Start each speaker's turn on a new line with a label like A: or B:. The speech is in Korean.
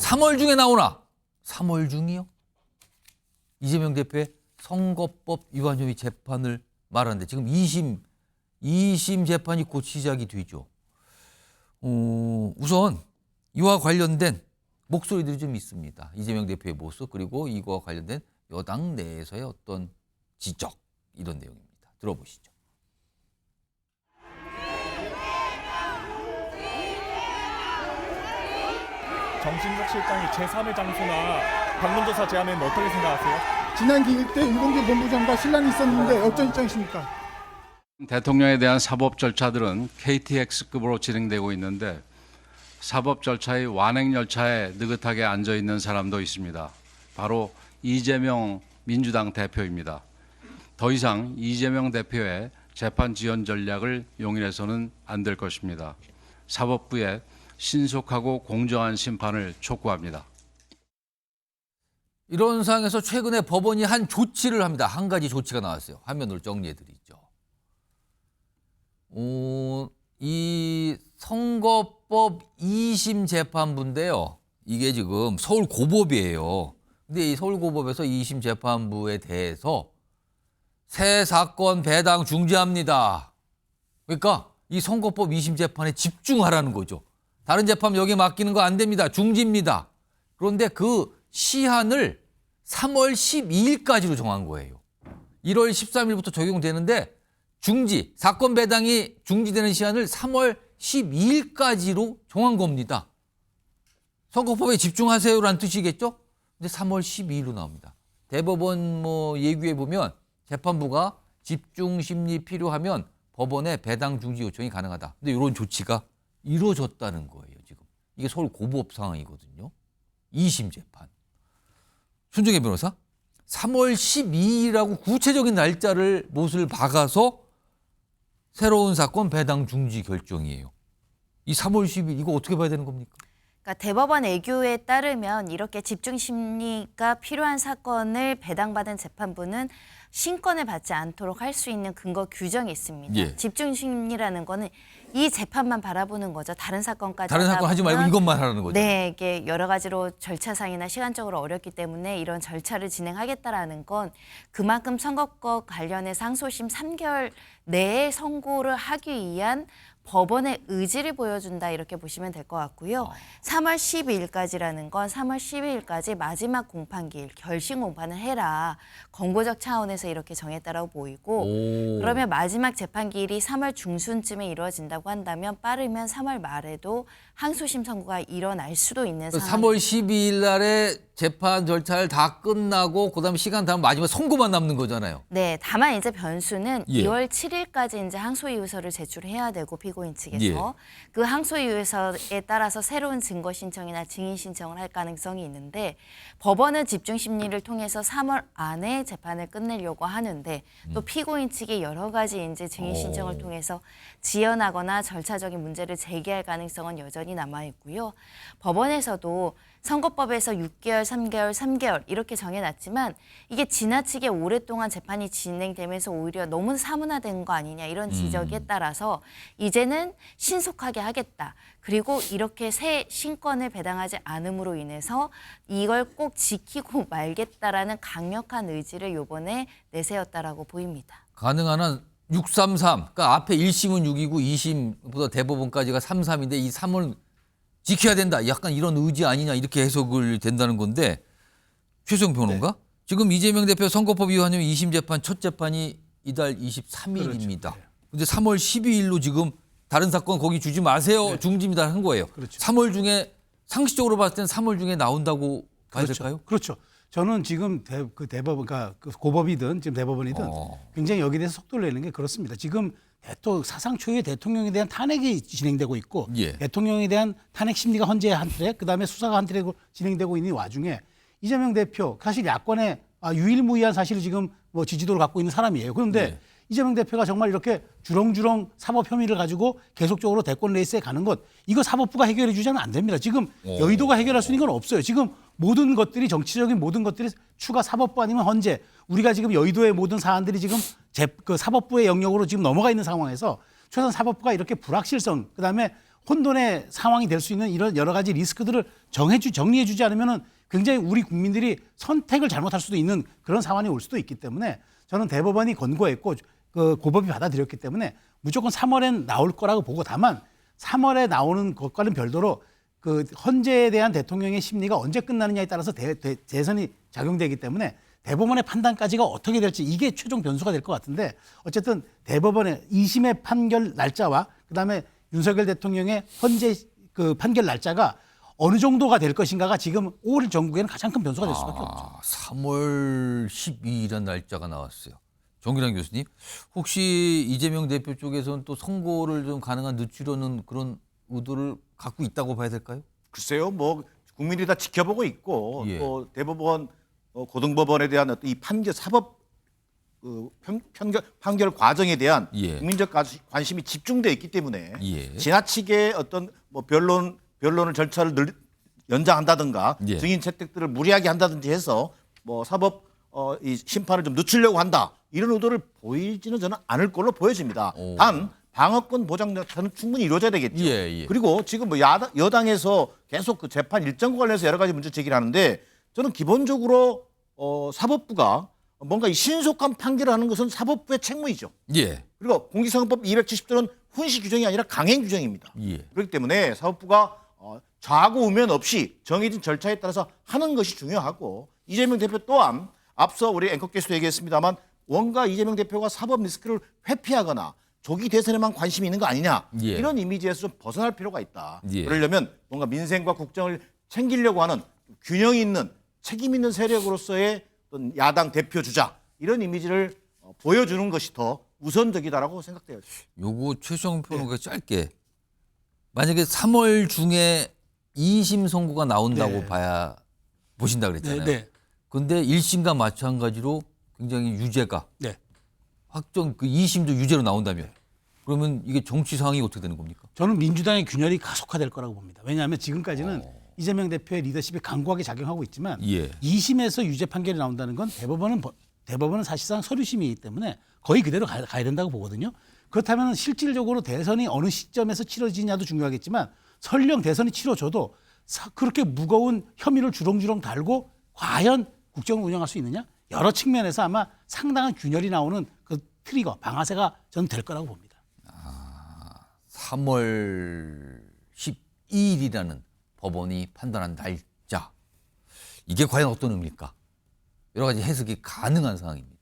A: 3월 중에 나오나? 3월 중이요? 이재명 대표의 선거법 위반 혐의 재판을 말하는데 지금 2심 재판이 곧 시작이 되죠. 우선 이와 관련된 목소리들이 좀 있습니다. 이재명 대표의 모습 그리고 이거와 관련된 여당 내에서의 어떤 지적 이런 내용입니다. 들어보시죠.
B: 정진석 실장이 제3의 장소나 방문조사 제안에는 어떻게 생각하세요?
C: 지난 기일 때 윤봉길 본부장과 신란이 있었는데 어떤 입장이십니까?
D: 대통령에 대한 사법 절차들은 KTX급으로 진행되고 있는데 사법 절차의 완행 열차에 느긋하게 앉아 있는 사람도 있습니다. 바로 이재명 민주당 대표입니다. 더 이상 이재명 대표의 재판 지연 전략을 용인해서는 안 될 것입니다. 사법부의 신속하고 공정한 심판을 촉구합니다.
A: 이런 상황에서 최근에 법원이 한 조치를 합니다. 한 가지 조치가 나왔어요. 화면으로 정리해드리죠. 이 선거법 2심 재판부인데요. 이게 지금 서울고법이에요. 근데 이 서울고법에서 2심 재판부에 대해서 새 사건 배당 중지합니다. 그러니까 이 선거법 2심 재판에 집중하라는 거죠. 다른 재판 여기 맡기는 거 안 됩니다. 중지입니다. 그런데 그 시한을 3월 12일까지로 정한 거예요. 1월 13일부터 적용되는데 중지, 사건 배당이 중지되는 시한을 3월 12일까지로 정한 겁니다. 선거법에 집중하세요라는 뜻이겠죠? 근데 3월 12일로 나옵니다. 대법원 예규에 보면 재판부가 집중 심리 필요하면 법원에 배당 중지 요청이 가능하다. 근데 이런 조치가 이루어졌다는 거예요, 지금. 이게 서울 고법 상황이거든요. 2심 재판. 손정혜 변호사, 3월 12일이라고 구체적인 날짜를 못을 박아서 새로운 사건 배당 중지 결정이에요. 이 3월 10일 이거 어떻게 봐야 되는 겁니까?
E: 그러니까 대법원 애교에 따르면 이렇게 집중 심리가 필요한 사건을 배당받은 재판부는 신권을 받지 않도록 할 수 있는 근거 규정이 있습니다.
A: 예.
E: 집중 심리라는 거는 이 재판만 바라보는 거죠. 다른 사건까지
A: 다른 사건 하지 말고 이것만 하라는 거죠.
E: 네, 이게 여러 가지로 절차상이나 시간적으로 어렵기 때문에 이런 절차를 진행하겠다라는 건 그만큼 선거법 관련해서 항소심 3개월 내에 선고를 하기 위한 법원의 의지를 보여준다 이렇게 보시면 될 것 같고요. 3월 12일까지라는 건 3월 12일까지 마지막 공판기일, 결심 공판을 해라. 권고적 차원에서 이렇게 정했다라고 보이고 그러면 마지막 재판기일이 3월 중순쯤에 이루어진다고 한다면 빠르면 3월 말에도 항소심 선고가 일어날 수도 있는 상황.
A: 3월 12일 날에 재판 절차를 다 끝나고 그다음에 시간 다음 마지막 선고만 남는 거잖아요.
E: 네, 다만 이제 변수는
A: 예.
E: 2월 7일까지 이제 항소이유서를 제출해야 되고 피고인 측에서
A: 예.
E: 그 항소이유서에 따라서 새로운 증거 신청이나 증인 신청을 할 가능성이 있는데 법원은 집중 심리를 통해서 3월 안에 재판을 끝내려고 하는데 또 피고인 측이 여러 가지 이제 증인 신청을 통해서 지연하거나 절차적인 문제를 제기할 가능성은 여전히 남아 있고요. 법원에서도 선거법에서 6개월, 3개월 이렇게 정해놨지만 이게 지나치게 오랫동안 재판이 진행되면서 오히려 너무 사문화된 거 아니냐 이런 지적에 따라서 이제는 신속하게 하겠다. 그리고 이렇게 새 신권을 배당하지 않음으로 인해서 이걸 꼭 지키고 말겠다라는 강력한 의지를 이번에 내세웠다라고 보입니다.
A: 가능한 한 633. 그러니까 앞에 1심은 6이고 2심보다 대법원까지가 33인데 이 3을 지켜야 된다. 약간 이런 의지 아니냐 이렇게 해석을 된다는 건데 최수영 평론가
F: 네.
A: 지금 이재명 대표 선거법 위반 혐의 2심 재판 첫 재판이 이달 23일입니다.
F: 그렇죠.
A: 근데 3월 12일로 지금 다른 사건 거기 주지 마세요.
F: 네.
A: 중지입니다 한 거예요.
F: 그렇죠.
A: 3월 중에 상식적으로 봤을 때는 3월 중에 나온다고 봐야
F: 그렇죠.
A: 될까요?
F: 그렇죠. 저는 지금 대법원, 그러니까 그 고법이든 지금 대법원이든 굉장히 여기에 대해서 속도를 내는 게 그렇습니다. 지금 사상 초유의 대통령에 대한 탄핵이 진행되고 있고
A: 예.
F: 대통령에 대한 탄핵 심리가 현재 한 트랙, 그다음에 수사가 한 트랙으로 진행되고 있는 와중에 이재명 대표 사실 야권의 유일무이한 사실을 지금 지지도를 갖고 있는 사람이에요. 그런데
A: 예.
F: 이재명 대표가 정말 이렇게 주렁주렁 사법 혐의를 가지고 계속적으로 대권 레이스에 가는 것, 이거 사법부가 해결해 주자는 안 됩니다. 지금 여의도가 해결할 수 있는 건 없어요. 지금 모든 것들이 정치적인 모든 것들이 추가 사법부 아니면 헌재, 우리가 지금 여의도의 모든 사안들이 지금 그 사법부의 영역으로 지금 넘어가 있는 상황에서 최소한 사법부가 이렇게 불확실성, 그다음에 혼돈의 상황이 될 수 있는 이런 여러 가지 리스크들을 정리해주지 않으면은 굉장히 우리 국민들이 선택을 잘못할 수도 있는 그런 상황이 올 수도 있기 때문에 저는 대법원이 권고했고 그 고법이 받아들였기 때문에 무조건 3월엔 나올 거라고 보고, 다만 3월에 나오는 것과는 별도로 그 헌재에 대한 대통령의 심리가 언제 끝나느냐에 따라서 대선이 작용되기 때문에 대법원의 판단까지가 어떻게 될지 이게 최종 변수가 될 것 같은데, 어쨌든 대법원의 2심의 판결 날짜와 그다음에 윤석열 대통령의 헌재 그 판결 날짜가 어느 정도가 될 것인가가 지금 5월 전국에는 가장 큰 변수가 될 수밖에 없죠.
A: 3월 12일이라는 날짜가 나왔어요. 정기란 교수님, 혹시 이재명 대표 쪽에서는 또 선고를 좀 가능한 늦추려는 그런 의도를 갖고 있다고 봐야 될까요?
G: 글쎄요, 뭐 국민들이 다 지켜보고 있고
A: 예.
G: 또 대법원 고등법원에 대한 어떤 이 판결 사법 판결 과정에 대한
A: 예.
G: 국민적 관심이 집중돼 있기 때문에
A: 예.
G: 지나치게 어떤 뭐 변론을 절차를 연장한다든가
A: 예.
G: 증인 채택들을 무리하게 한다든지 해서 뭐 사법 이 심판을 좀 늦추려고 한다, 이런 의도를 보이지는 저는 않을 걸로 보여집니다.
A: 오.
G: 단 방어권 보장 절차는 충분히 이루어져야 되겠죠.
A: 예, 예.
G: 그리고 지금 뭐 여당에서 계속 그 재판 일정과 관련해서 여러 가지 문제 제기를 하는데, 저는 기본적으로 사법부가 뭔가 이 신속한 판결을 하는 것은 사법부의 책무이죠.
A: 예.
G: 그리고 공직선거법 270조는 훈시 규정이 아니라 강행 규정입니다.
A: 예.
G: 그렇기 때문에 사법부가 좌고 우면 없이 정해진 절차에 따라서 하는 것이 중요하고, 이재명 대표 또한 앞서 우리 앵커께서도 얘기했습니다만 뭔가 이재명 대표가 사법 리스크를 회피하거나 조기 대선에만 관심이 있는 거 아니냐,
A: 예.
G: 이런 이미지에서 좀 벗어날 필요가 있다.
A: 예.
G: 그러려면 뭔가 민생과 국정을 챙기려고 하는 균형 있는 책임 있는 세력으로서의 어떤 야당 대표 주자, 이런 이미지를 보여주는 것이 더 우선적이다라고 생각돼요.
A: 요거 최수영 평론가 짧게, 만약에 3월 중에 2심 선고가 나온다고
F: 네.
A: 봐야 보신다 그랬잖아요.
F: 네.
A: 근데 1심과 마찬가지로 굉장히 유죄가
F: 네.
A: 확정, 그 2심도 유죄로 나온다면 그러면 이게 정치 상황이 어떻게 되는 겁니까?
F: 저는 민주당의 균열이 가속화될 거라고 봅니다. 왜냐하면 지금까지는 이재명 대표의 리더십이 강고하게 작용하고 있지만
A: 예.
F: 2심에서 유죄 판결이 나온다는 건 대법원은 사실상 서류심이기 때문에 거의 그대로 가야 된다고 보거든요. 그렇다면 실질적으로 대선이 어느 시점에서 치러지냐도 중요하겠지만, 설령 대선이 치러져도 그렇게 무거운 혐의를 주렁주렁 달고 과연 국정을 운영할 수 있느냐? 여러 측면에서 아마 상당한 균열이 나오는 그 트리거, 방아쇠가 저는 될 거라고 봅니다.
A: 3월 12일이라는 법원이 판단한 날짜, 이게 과연 어떤 의미일까? 여러 가지 해석이 가능한 상황입니다.